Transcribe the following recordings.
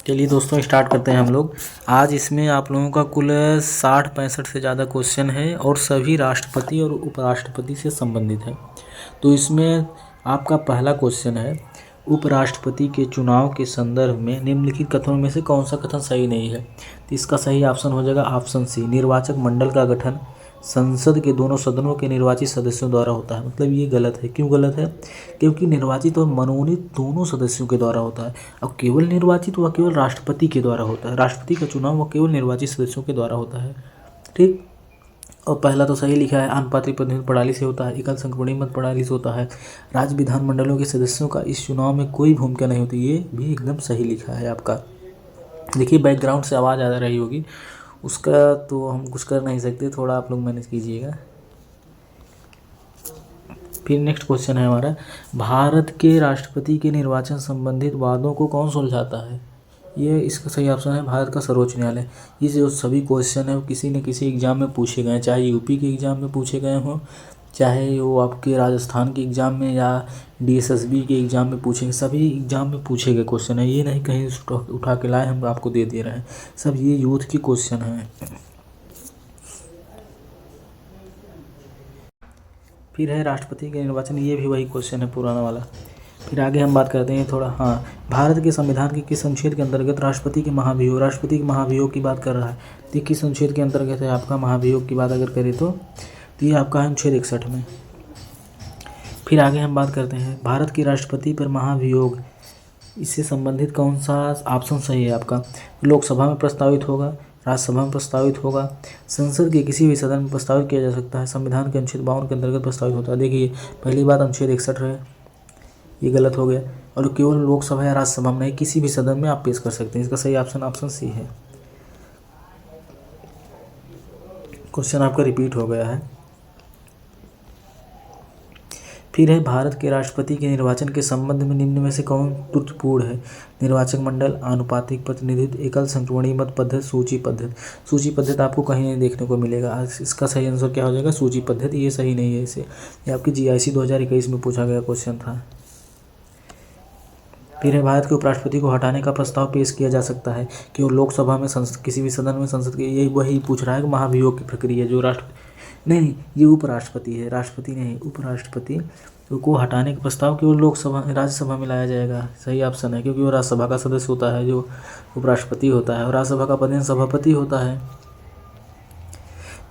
चलिए दोस्तों स्टार्ट करते हैं हम लोग। आज इसमें आप लोगों का कुल 60-65 से ज़्यादा क्वेश्चन है और सभी राष्ट्रपति और उपराष्ट्रपति से संबंधित है। तो इसमें आपका पहला क्वेश्चन है, उपराष्ट्रपति के चुनाव के संदर्भ में निम्नलिखित कथनों में से कौन सा कथन सही नहीं है। तो इसका सही ऑप्शन हो जाएगा ऑप्शन सी, निर्वाचक मंडल का गठन संसद के दोनों सदनों के निर्वाचित सदस्यों द्वारा होता है। मतलब ये गलत है। क्यों गलत है? क्योंकि निर्वाचित और मनोनीत दोनों सदस्यों के द्वारा होता है। अब केवल निर्वाचित व केवल राष्ट्रपति के द्वारा होता है। राष्ट्रपति का चुनाव व केवल निर्वाचित सदस्यों के द्वारा होता है। ठीक। और पहला तो सही लिखा है, आनुपातिक प्रतिनिधित्व प्रणाली से होता है, एकल संक्रमणीय मत प्रणाली से होता है, राज्य विधानमंडलों के सदस्यों का इस चुनाव में कोई भूमिका नहीं होती। ये भी एकदम सही लिखा है आपका। देखिए बैकग्राउंड से आवाज़ आ रही होगी, उसका तो हम कुछ कर नहीं सकते, थोड़ा आप लोग मैनेज कीजिएगा। फिर नेक्स्ट क्वेश्चन है हमारा, भारत के राष्ट्रपति के निर्वाचन संबंधित वादों को कौन सुलझाता है। ये इसका सही ऑप्शन है भारत का सर्वोच्च न्यायालय। ये जो सभी क्वेश्चन है वो किसी न किसी एग्जाम में पूछे गए हैं, चाहे यूपी के एग्ज़ाम में पूछे गए हों, चाहे वो आपके राजस्थान के एग्ज़ाम में या डीएसएसबी के एग्ज़ाम में पूछेंगे। सभी एग्ज़ाम में पूछे गए क्वेश्चन है, ये नहीं कहीं उठा के लाए हम आपको दे दे रहे हैं। सब ये यूथ की क्वेश्चन है। फिर है राष्ट्रपति के निर्वाचन, ये भी वही क्वेश्चन है पुराना वाला। फिर आगे हम बात करते हैं थोड़ा, भारत के संविधान के किस अनुच्छेद के अंतर्गत राष्ट्रपति के महाभियोग की बात कर रहा है। तो किस अनुच्छेद के अंतर्गत है आपका महाभियोग की बात अगर करें तो ये आपका है अनुच्छेद 61 में। फिर आगे हम बात करते हैं, भारत के राष्ट्रपति पर महाभियोग, इससे संबंधित कौन सा ऑप्शन सही है आपका। लोकसभा में प्रस्तावित होगा, राज्यसभा में प्रस्तावित होगा, संसद के किसी भी सदन में प्रस्तावित किया जा सकता है, संविधान के अनुच्छेद 52 के अंतर्गत प्रस्तावित होता है। देखिए पहली बात अनुच्छेद 61 है, ये गलत हो गया। और केवल लोकसभा या राज्यसभा में नहीं, किसी भी सदन में आप पेश कर सकते हैं। इसका सही ऑप्शन ऑप्शन सी है। क्वेश्चन आपका रिपीट हो गया है। फिर है, भारत के राष्ट्रपति के निर्वाचन के संबंध में निम्न में से कौन त्रुटिपूर्ण है। निर्वाचक मंडल, आनुपातिक प्रतिनिधित्व, एकल संक्रमणीय मत पद्धति, सूची पद्धति। सूची पद्धति आपको कहीं नहीं देखने को मिलेगा। इसका सही आंसर क्या हो जाएगा, सूची पद्धति। ये सही नहीं है, इसे ये आपकी जीआईसी 2021 में पूछा गया क्वेश्चन था। फिर है, भारत के उपराष्ट्रपति को हटाने का प्रस्ताव पेश किया जा सकता है कि वो लोकसभा में, किसी भी सदन में, संसद के, यही वही पूछ रहा है कि महाभियोग की प्रक्रिया जो नहीं, ये उपराष्ट्रपति है, राष्ट्रपति नहीं, उपराष्ट्रपति को हटाने का प्रस्ताव केवल लोकसभा राज्यसभा में लाया जाएगा। सही ऑप्शन है, क्योंकि वो राज्यसभा का सदस्य होता है जो उपराष्ट्रपति होता है, और राज्यसभा का प्रधान सभापति होता है।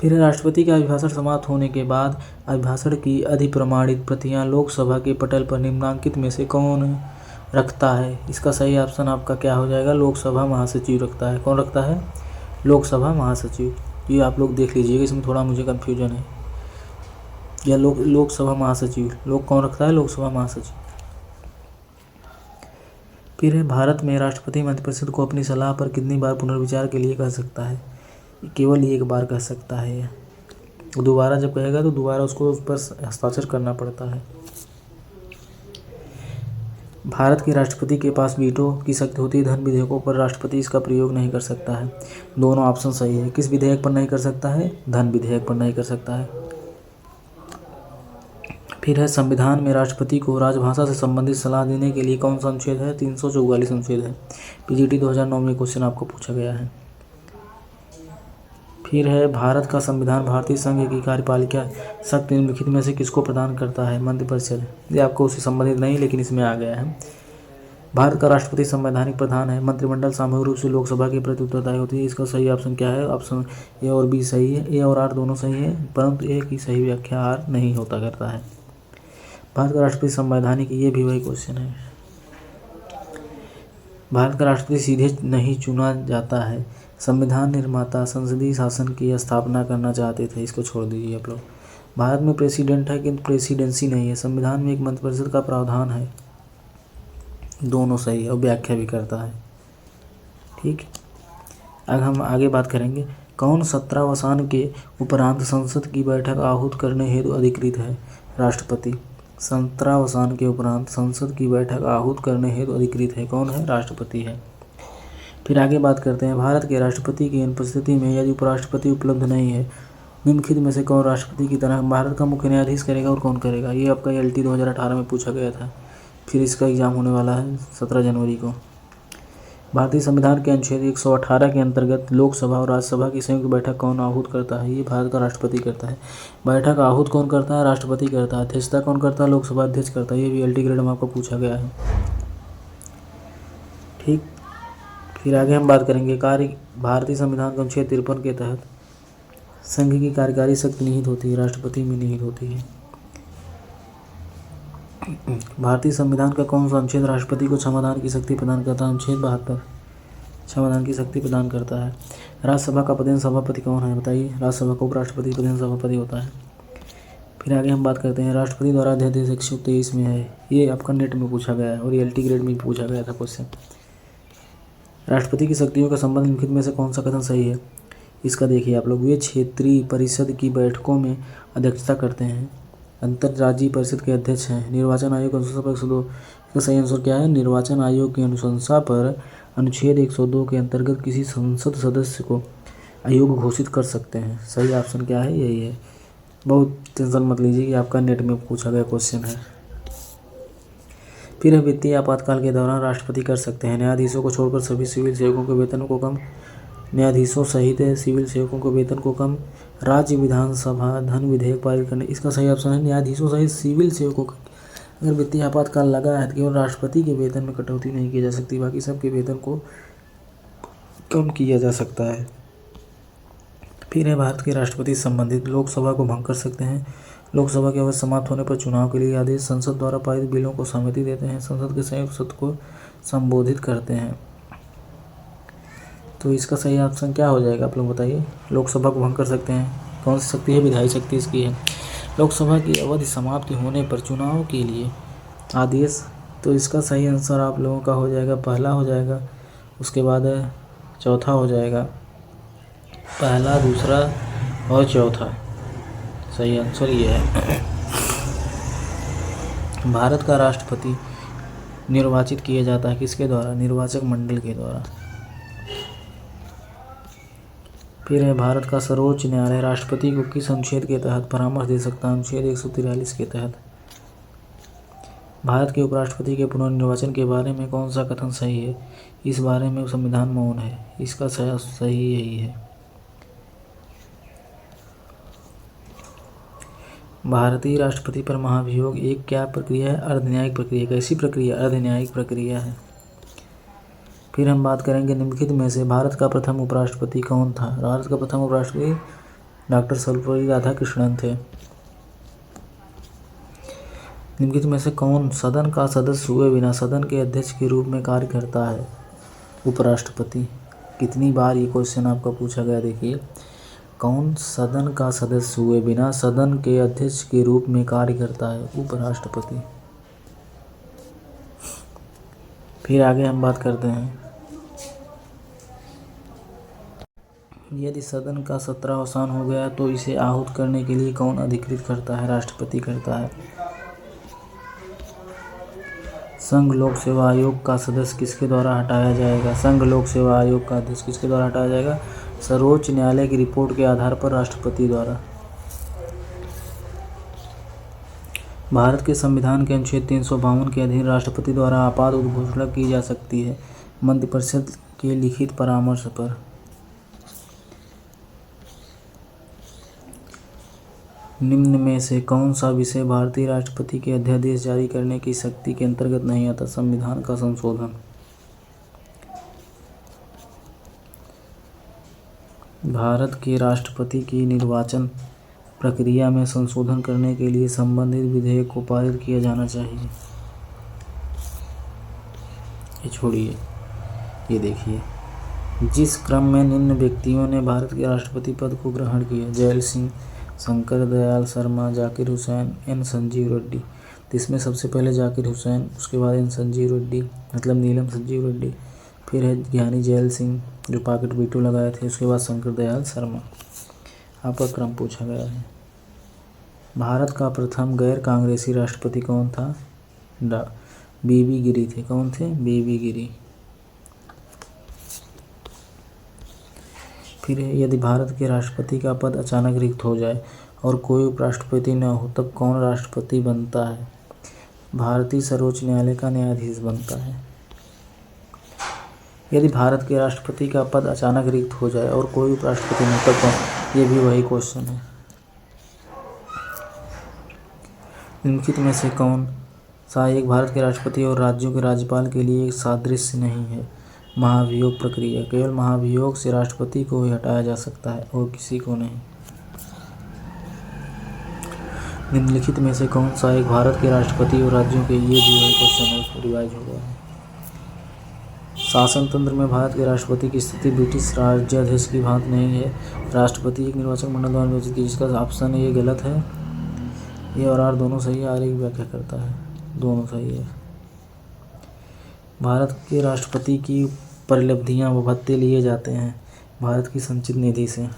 फिर राष्ट्रपति का अभिभाषण समाप्त होने के बाद अभिभाषण की अधिप्रमाणित प्रतियां लोकसभा के पटल पर निम्नांकित में से कौन रखता है। इसका सही ऑप्शन आपका क्या हो जाएगा, लोकसभा महासचिव रखता है। कौन रखता है, लोकसभा महासचिव। ये आप लोग देख लीजिएगा, इसमें थोड़ा मुझे कन्फ्यूजन है। या लोकसभा महासचिव, कौन रखता है, लोकसभा महासचिव। फिर है, भारत में राष्ट्रपति मंत्रिपरिषद को अपनी सलाह पर कितनी बार पुनर्विचार के लिए कह सकता है। केवल एक बार कह सकता है। दोबारा जब कहेगा तो दोबारा उसको उस पर हस्ताक्षर करना पड़ता है। भारत के राष्ट्रपति के पास वीटो की शक्ति होती है, धन विधेयकों पर राष्ट्रपति इसका प्रयोग नहीं कर सकता है। दोनों ऑप्शन सही है। किस विधेयक पर नहीं कर सकता है, धन विधेयक पर नहीं कर सकता है। फिर है, संविधान में राष्ट्रपति को राजभाषा से संबंधित सलाह देने के लिए कौन सा अनुच्छेद है, 344 अनुच्छेद है। पीजीटी 2009 में क्वेश्चन आपको पूछा गया है। फिर है, भारत का संविधान भारतीय संघ की कार्यपालिका शक्ति निम्नलिखित में से किसको प्रदान करता है, मंत्रिपरिषद। ये आपको उससे संबंधित नहीं, लेकिन इसमें आ गया है। भारत का राष्ट्रपति संवैधानिक प्रधान है। मंत्रिमंडल सामूहिक रूप से लोकसभा के प्रति उत्तरदायी होती है। इसका सही ऑप्शन क्या है, ऑप्शन ए और बी सही है। ए और आर दोनों सही है, परंतु ए की सही व्याख्या आर नहीं होता करता है। भारत का राष्ट्रपति संवैधानिक, ये भी वही क्वेश्चन है। भारत का राष्ट्रपति सीधे नहीं चुना जाता है। संविधान निर्माता संसदीय शासन की स्थापना करना चाहते थे। इसको छोड़ दीजिए आप लोग। भारत में प्रेसिडेंट है किंतु प्रेसिडेंसी नहीं है। संविधान में एक मंत्रिपरिषद का प्रावधान है। दोनों सही है और व्याख्या भी करता है। ठीक। अब हम आगे बात करेंगे, कौन सत्रावसान के उपरांत संसद की बैठक आहूत करने हेतु अधिकृत है, राष्ट्रपति। सत्रावसान के उपरांत संसद की बैठक आहूत करने हेतु अधिकृत है, कौन है, राष्ट्रपति है। फिर आगे बात करते हैं, भारत के राष्ट्रपति की अनुपस्थिति में यदि उपराष्ट्रपति उपलब्ध नहीं है, निम्नलिखित में से कौन राष्ट्रपति की तरह भारत का मुख्य न्यायाधीश करेगा और कौन करेगा। ये आपका LT 2018 में पूछा गया था। फिर इसका एग्ज़ाम होने वाला है 17 जनवरी को। भारतीय संविधान के अनुच्छेद 118 के अंतर्गत लोकसभा और राज्यसभा की संयुक्त बैठक कौन आहूत करता है? ये भारत का राष्ट्रपति करता है। बैठक आहूत कौन करता है? राष्ट्रपति करता है। अध्यक्षता कौन करता है? लोकसभा अध्यक्ष करता है। ये VLT ग्रेड में आपको पूछा गया है। ठीक, फिर आगे हम बात करेंगे भारतीय संविधान के अनुच्छेद 53 के तहत संघ की कार्यकारी शक्ति निहित होती है, राष्ट्रपति में निहित होती है। भारतीय संविधान का कौन सा अनुच्छेद राष्ट्रपति को क्षमादान की शक्ति प्रदान करता है? अनुच्छेद 72 क्षमादान की शक्ति प्रदान करता है। राज्यसभा का प्रधान सभापति कौन है? बताइए। राज्यसभा का उपराष्ट्रपति प्रधान सभापति होता है। फिर आगे हम बात करते हैं राष्ट्रपति द्वारा अध्यादेश 123 में है। ये आपका नेट में पूछा गया है और LT ग्रेड में पूछा गया था क्वेश्चन। राष्ट्रपति की शक्तियों का संबंध निम्नलिखित में से कौन सा कथन सही है? इसका देखिए आप लोग, वे क्षेत्रीय परिषद की बैठकों में अध्यक्षता करते हैं, अंतर्राज्यीय परिषद के अध्यक्ष हैं, निर्वाचन आयोग की अनुशंसा पर 102। इसका सही आंसर क्या है? निर्वाचन आयोग की अनुशंसा पर अनुच्छेद 102 के अंतर्गत किसी संसद सदस्य को अयोग्य घोषित कर सकते हैं। सही ऑप्शन क्या है? यही है। बहुत टेंशन मत लीजिए कि आपका नेट में पूछा गया क्वेश्चन है। फिर वित्तीय आपातकाल के दौरान राष्ट्रपति कर सकते हैं न्यायाधीशों को छोड़कर सभी सिविल सेवकों के वेतन को कम, न्यायाधीशों सहित सिविल सेवकों के वेतन को कम, राज्य विधानसभा धन विधेयक पारित करने। इसका सही ऑप्शन है न्यायाधीशों सहित सिविल सेवकों का। अगर वित्तीय आपातकाल लगा है तो केवल राष्ट्रपति के वेतन में कटौती नहीं की जा सकती, बाकी सबके वेतन को कम किया जा सकता है। फिर है भारत के राष्ट्रपति संबंधित लोकसभा को भंग कर सकते हैं। लोकसभा के अवधि समाप्त होने पर चुनाव के लिए आदेश, संसद द्वारा पारित बिलों को सहमति देते हैं, संसद के संयुक्त सत्र को संबोधित करते हैं। तो इसका सही ऑप्शन क्या हो जाएगा आप लोग बताइए। लोकसभा को भंग कर सकते हैं, कौन सी शक्ति है? विधायी शक्ति इसकी है। लोकसभा की अवधि समाप्ति होने पर चुनाव के लिए आदेश, तो इसका सही आंसर आप लोगों का हो जाएगा पहला हो जाएगा, उसके बाद चौथा हो जाएगा, पहला, दूसरा और चौथा। सही आंसर ये है। भारत का राष्ट्रपति निर्वाचित किया जाता है किसके द्वारा? निर्वाचक मंडल के द्वारा। फिर है भारत का सर्वोच्च न्यायालय राष्ट्रपति को किस अनुच्छेद के तहत परामर्श दे सकता है? अनुच्छेद 143 के तहत। भारत के उपराष्ट्रपति के पुनर्निर्वाचन के बारे में कौन सा कथन सही है? इस बारे में संविधान मौन है। इसका सही यही है। भारतीय राष्ट्रपति पर महाभियोग एक क्या प्रक्रिया है? अर्धन्यायिक प्रक्रिया। कैसी प्रक्रिया? अर्धन्यायिक प्रक्रिया है। फिर हम बात करेंगे निम्नलिखित में से भारत का प्रथम उपराष्ट्रपति कौन था? भारत का प्रथम उपराष्ट्रपति डॉक्टर सर्वपल्ली राधाकृष्णन थे। निम्नलिखित में से कौन सदन का सदस्य हुए बिना सदन के अध्यक्ष के रूप में कार्य करता है? उपराष्ट्रपति। कितनी बार ये क्वेश्चन आपका पूछा गया देखिए। कौन सदन का सदस्य हुए बिना सदन के अध्यक्ष के रूप में कार्य करता है? उपराष्ट्रपति। फिर आगे हम बात करते हैं यदि सदन का सत्रावसान हो गया तो इसे आहूत करने के लिए कौन अधिकृत करता है? राष्ट्रपति करता है। संघ लोक सेवा आयोग का सदस्य किसके द्वारा हटाया जाएगा? संघ लोक सेवा आयोग का अध्यक्ष किसके द्वारा हटाया जाएगा? सर्वोच्च न्यायालय की रिपोर्ट के आधार पर राष्ट्रपति द्वारा। भारत के संविधान के अनुच्छेद 352 के अधीन राष्ट्रपति द्वारा आपात उद्घोषणा की जा सकती है मंत्रिपरिषद के लिखित परामर्श पर। निम्न में से कौन सा विषय भारतीय राष्ट्रपति के अध्यादेश जारी करने की शक्ति के अंतर्गत नहीं आता? संविधान का संशोधन। भारत के राष्ट्रपति की निर्वाचन प्रक्रिया में संशोधन करने के लिए संबंधित विधेयक को पारित किया जाना चाहिए। ये छोड़िए, ये देखिए, जिस क्रम में निम्न व्यक्तियों ने भारत के राष्ट्रपति पद को ग्रहण किया: जैल सिंह, शंकर दयाल शर्मा, जाकिर हुसैन, एन संजीव रेड्डी। तो इसमें सबसे पहले जाकिर हुसैन, उसके बाद एन संजीव रेड्डी मतलब नीलम संजीव रेड्डी, फिर है ज्ञानी जैल सिंह जो पॉकेट बीटू लगाए थे, उसके बाद शंकर दयाल शर्मा। आपका क्रम पूछा गया है। भारत का प्रथम गैर कांग्रेसी राष्ट्रपति कौन था? बीबी गिरी थे। कौन थे? बीबी गिरी। फिर यदि भारत के राष्ट्रपति का पद अचानक रिक्त हो जाए और कोई उपराष्ट्रपति न हो तब कौन राष्ट्रपति बनता है? भारतीय सर्वोच्च न्यायालय का न्यायाधीश बनता है। यदि भारत के राष्ट्रपति का पद अचानक रिक्त हो जाए और कोई उपराष्ट्रपति नहीं, तब कौन? ये भी वही क्वेश्चन है। निम्नलिखित में से कौन सा एक भारत के राष्ट्रपति और राज्यों के राज्यपाल के लिए एक सादृश्य नहीं है? महाभियोग प्रक्रिया। केवल महाभियोग से राष्ट्रपति को ही हटाया जा सकता है और किसी को नहीं। निम्नलिखित में से कौन सा एक भारत के राष्ट्रपति और राज्यों के, ये भी वही क्वेश्चन है, रिवाइज हो गया है। शासन तंत्र में भारत के राष्ट्रपति की स्थिति ब्रिटिश राज्याध्यक्ष की भांति नहीं है। राष्ट्रपति एक निर्वाचक मंडल द्वारा निर्वाचित, जिसका ऑप्शन ये गलत है। ये और आर दोनों सही है, आर एक व्याख्या करता है, दोनों सही है। भारत के राष्ट्रपति की परिलब्धियां व भत्ते लिए जाते हैं भारत की संचित निधि से।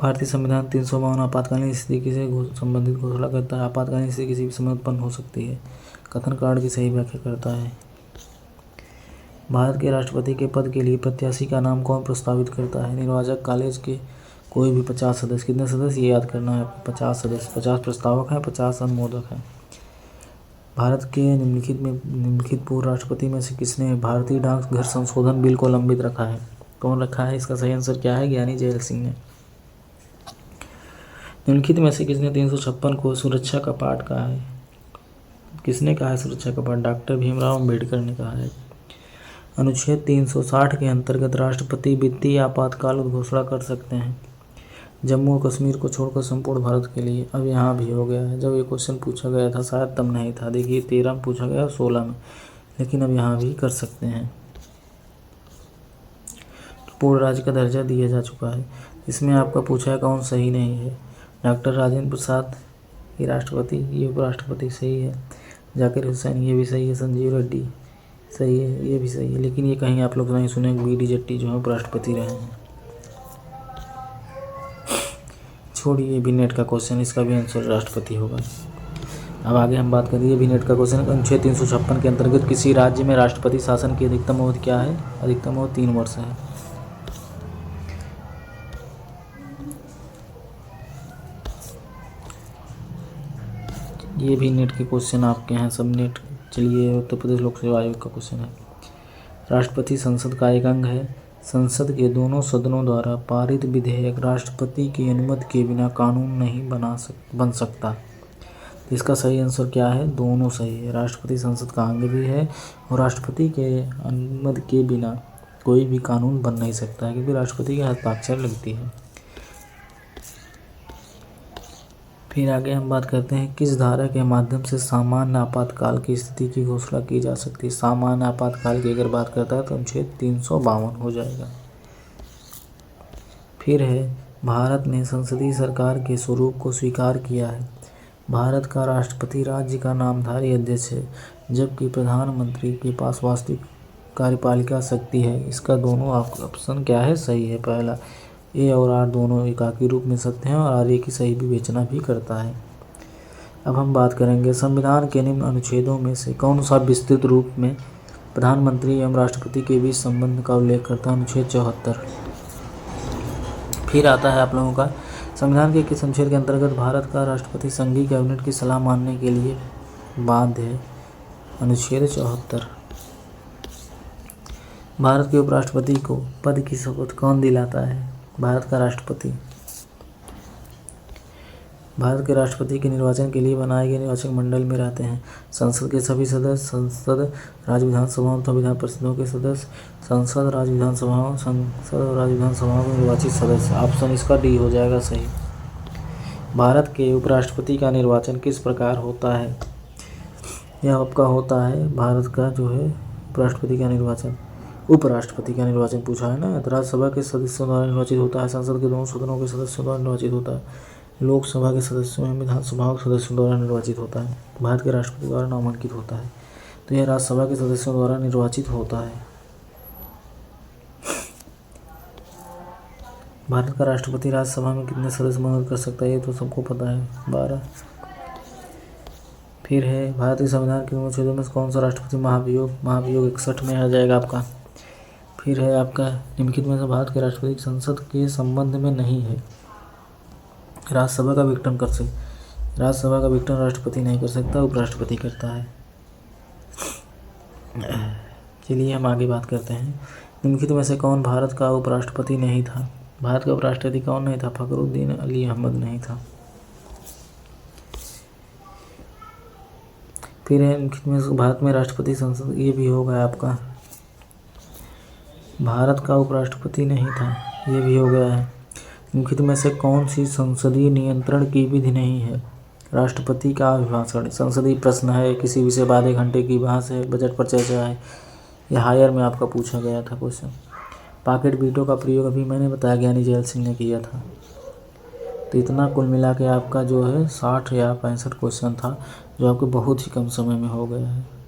भारतीय संविधान 352 आपातकालीन स्थिति से संबंधित घोषणा करता है। आपातकालीन स्थिति किसी भी समय उत्पन्न हो सकती है। कथन कार्ड की सही व्याख्या करता है। भारत के राष्ट्रपति के पद के लिए प्रत्याशी का नाम कौन प्रस्तावित करता है? निर्वाचक कॉलेज के कोई भी 50 सदस्य। कितने सदस्य ये याद करना है? 50 सदस्य। 50 प्रस्तावक हैं, 50 अनुमोदक हैं। भारत के निम्नलिखित पूर्व राष्ट्रपति में से किसने भारतीय डाकघर संशोधन बिल को लंबित रखा है? कौन रखा है? इसका सही आंसर क्या है? ज्ञानी जैल सिंह ने। निम्नलिखित में से किसने 356 को सुरक्षा का पाठ कहा है? किसने कहा है सुरक्षा का पाठ? डॉक्टर भीमराव अम्बेडकर ने कहा है। अनुच्छेद 360 के अंतर्गत राष्ट्रपति वित्तीय आपातकाल घोषणा कर सकते हैं जम्मू और कश्मीर को छोड़कर संपूर्ण भारत के लिए। अब यहाँ भी हो गया है। जब ये क्वेश्चन पूछा गया था शायद तब नहीं था। देखिए 13 में पूछा गया और 16 में, लेकिन अब यहाँ भी कर सकते हैं। पूर्ण राज्य का दर्जा दिया जा चुका है। इसमें आपका पूछा है कौन सही नहीं है? डॉक्टर राजेंद्र प्रसाद ये राष्ट्रपति, ये उपराष्ट्रपति सही है। जाकिर हुसैन ये भी सही है। संजीव रेड्डी सही है, ये भी सही है। लेकिन ये कहीं आप लोग नहीं सुने BD जट्टी जो है उपराष्ट्रपति रहे हैं। छोड़िए भी नेट का क्वेश्चन, इसका भी आंसर राष्ट्रपति होगा। अब आगे हम बात करेंगे भी नेट का क्वेश्चन। अनुच्छेद 356 के अंतर्गत किसी राज्य में राष्ट्रपति शासन की अधिकतम अवधि क्या है? अधिकतम अवधि 3 वर्ष है। ये भी नेट के क्वेश्चन आपके हैं सब नेट। चलिए उत्तर प्रदेश लोक सेवा आयोग का क्वेश्चन है। राष्ट्रपति संसद का एक अंग है। संसद के दोनों सदनों द्वारा पारित विधेयक राष्ट्रपति की अनुमति के बिना कानून नहीं बन सकता। इसका सही आंसर क्या है? दोनों सही है। राष्ट्रपति संसद का अंग भी है और राष्ट्रपति के अनुमति के बिना कोई भी कानून बन नहीं सकता है, क्योंकि राष्ट्रपति के हस्ताक्षर लगती है। फिर आगे हम बात करते हैं किस धारा के माध्यम से सामान्य आपातकाल की स्थिति की घोषणा की जा सकती है? सामान्य आपातकाल की अगर बात करता है तो अनुच्छेद 352 हो जाएगा। फिर है भारत ने संसदीय सरकार के स्वरूप को स्वीकार किया है। भारत का राष्ट्रपति राज्य का नामधारी अध्यक्ष है, जबकि प्रधानमंत्री के पास वास्तविक कार्यपालिका शक्ति है। इसका दोनों ऑप्शन क्या है? सही है। पहला ए और आर दोनों एकाकी रूप में सत्य हैं और आर की सही विवेचना भी करता है। अब हम बात करेंगे संविधान के निम्न अनुच्छेदों में से कौन सा विस्तृत रूप में प्रधानमंत्री एवं राष्ट्रपति के बीच संबंध का उल्लेख करता है? अनुच्छेद 74। फिर आता है आप लोगों का संविधान के किस अनुच्छेद के अंतर्गत भारत का राष्ट्रपति संघीय कैबिनेट की सलाह मानने के लिए बाध्य है? अनुच्छेद 74। भारत के उपराष्ट्रपति को पद की शपथ कौन दिलाता है? भारत का राष्ट्रपति। भारत के राष्ट्रपति के निर्वाचन के लिए बनाए गए निर्वाचक मंडल में रहते हैं संसद के सभी सदस्य, संसद राज्य विधानसभाओं तथा विधान परिषदों के सदस्य, संसद राज्य विधानसभाओं में निर्वाचित सदस्य। ऑप्शन इसका डी हो जाएगा सही। भारत के उपराष्ट्रपति का निर्वाचन किस प्रकार होता है? यह आपका होता है भारत का जो है उपराष्ट्रपति का निर्वाचन पूछा है ना। राज्यसभा के सदस्यों द्वारा निर्वाचित होता है। संसद के दोनों सदनों के सदस्यों द्वारा निर्वाचित होता है। लोकसभा के सदस्यों एवं विधानसभा के सदस्यों द्वारा निर्वाचित होता है। भारत के राष्ट्रपति द्वारा नामांकित होता है। तो यह राज्यसभा के सदस्यों द्वारा निर्वाचित होता है। भारत का राष्ट्रपति राज्यसभा में कितने सदस्य मनोनीत कर सकता है? ये तो सबको पता है, 12। फिर है भारतीय संविधान के अनुच्छेदों में कौन सा राष्ट्रपति महाभियोग 61 में आ जाएगा आपका। फिर है आपका निम्नलिखित में से भारत के राष्ट्रपति संसद के संबंध में नहीं है। राज्यसभा का विघटन कर सकते। राज्यसभा का विघटन राष्ट्रपति नहीं कर सकता, उपराष्ट्रपति करता है। चलिए हम आगे बात करते हैं। निम्नलिखित में से कौन भारत का उपराष्ट्रपति नहीं था? भारत का उपराष्ट्रपति कौन नहीं था? फखरुद्दीन अली अहमद नहीं था। फिर निम्नलिखित में से भारत में राष्ट्रपति संसद, ये भी हो गया आपका। भारत का उपराष्ट्रपति नहीं था, ये भी हो गया है। निम्नलिखित में से कौन सी संसदीय नियंत्रण की विधि नहीं है? राष्ट्रपति का अभिभाषण, संसदीय प्रश्न है, किसी विषय पर आधे घंटे की बहस है, बजट पर चर्चा है, या हायर में आपका पूछा गया था क्वेश्चन। पॉकेट वीटो का प्रयोग अभी मैंने बताया ज्ञानी जैल सिंह ने किया था। तो इतना कुल मिला के आपका जो है 60 या 65 क्वेश्चन था, जो आपके बहुत ही कम समय में हो गया है।